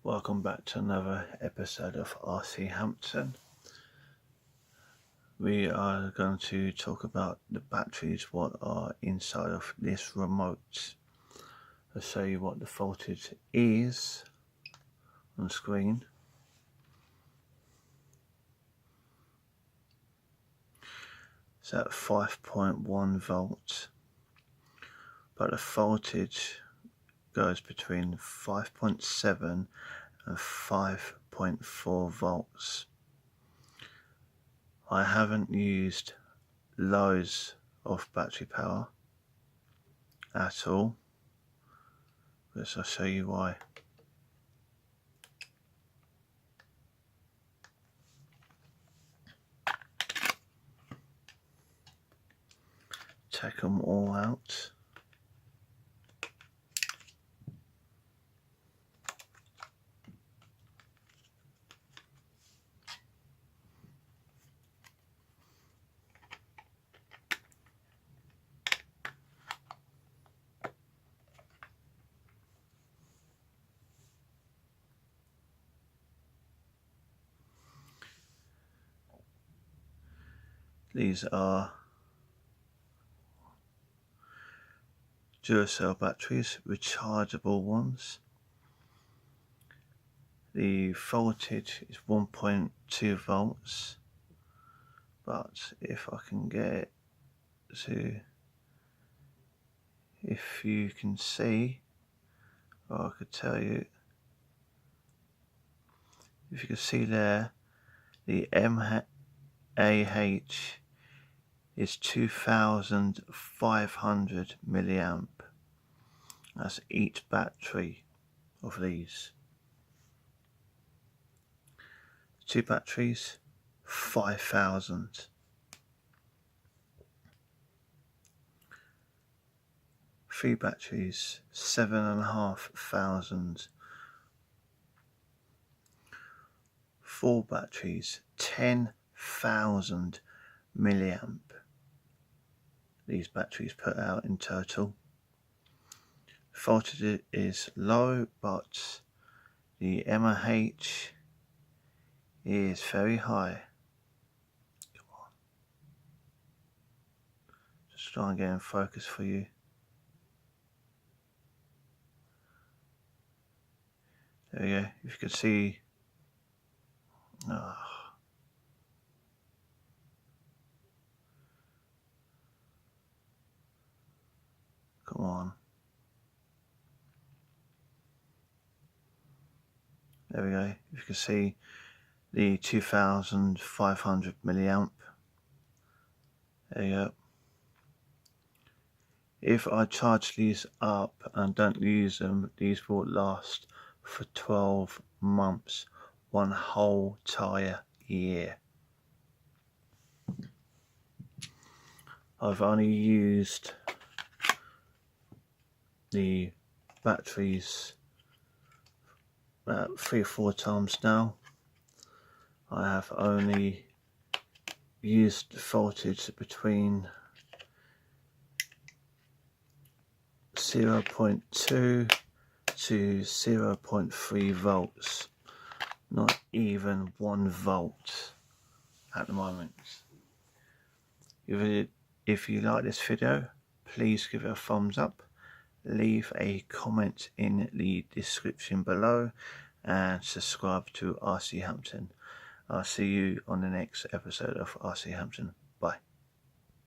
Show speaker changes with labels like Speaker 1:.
Speaker 1: Welcome back to another episode of RC Hampton. We are going to talk about the batteries, what are inside of this remote. I'll show you what the voltage is on screen. It's at 5.1 volts, but the voltage goes between 5.7 and 5.4 volts. I haven't used loads of battery power at all, but I'll show you why. Take them all out. These are Duracell batteries, rechargeable ones. The voltage is 1.2 volts, but if I can get it to, if you can see, or I could tell you, if you can see there, the mAh is 2,500 milliamp. That's each battery of these. 2 batteries, 5,000. 3 batteries, 7,500. 4 batteries, 10,000 milliamp. These batteries put out in total. Voltage is low, but the mAh is very high. Come on. Just try and get in focus for you. There we go. If you can see. Oh. Come on. There we go. If you can see the 2,500 milliamp. There you go. If I charge these up and don't use them, these will last for 12 months, one whole entire year. I've only used the batteries about 3 or 4 times now. I have only used the voltage between 0.2 to 0.3 volts, not even 1 volt at the moment. If you like this video, please give it a thumbs up, leave a comment in the description below, and subscribe to RC Hampton. I'll see you on the next episode of RC Hampton. Bye.